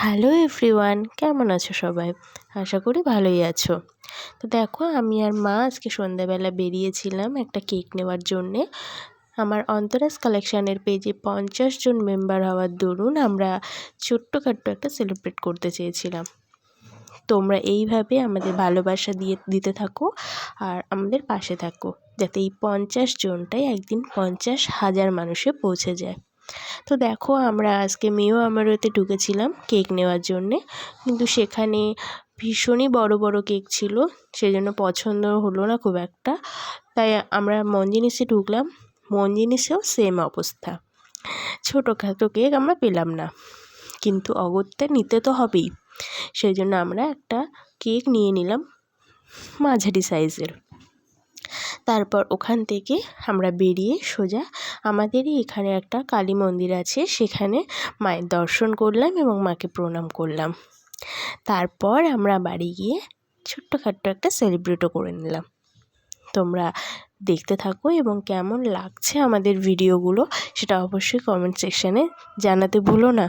Hello everyone, কেমন আছো সবাই? আশা করি ভালোই আছো। তো দেখো, আমি আর মা আজকে সন্ধ্যাবেলা বেরিয়েছিলাম একটা কেক নেওয়ার জন্যে। আমার অন্তরাজ কালেকশানের পেজে 50 জন মেম্বার হওয়ার দরুন আমরা ছোট্টখাট্টো একটা সেলিব্রেট করতে চেয়েছিলাম। তোমরা এইভাবে আমাদের ভালোবাসা দিতে থাকো আর আমাদের পাশে থাকো, যাতে এই 50 জনটাই একদিন 50,000 মানুষে পৌঁছে যায়। তো দেখো, আমরা আজকে মিও আমারোতে ঢুকেছিলাম কেক নেওয়ার জন্যে, কিন্তু সেখানে ভীষণই বড় বড় কেক ছিল, সেজন্য পছন্দ হলো না খুব একটা। তাই আমরা মনজিনিসে ঢুকলাম। মনজিনিসেও সেম অবস্থা, ছোটোখাটো কেক আমরা পেলাম না, কিন্তু অগত্যা নিতে তো হবেই। সেই জন্য আমরা একটা কেক নিয়ে নিলাম মাঝারি সাইজের। তারপর ওখান থেকে আমরা বেরিয়ে সোজা আমাদেরই এখানে একটা কালী মন্দির আছে, সেখানে মায়ের দর্শন করলাম এবং মাকে প্রণাম করলাম। তারপর আমরা বাড়ি গিয়ে ছোট্টখাট্টো একটা সেলিব্রেটও করে নিলাম। তোমরা দেখতে থাকো এবং কেমন লাগছে আমাদের ভিডিওগুলো সেটা অবশ্যই কমেন্ট সেকশানে জানাতে ভুলো না।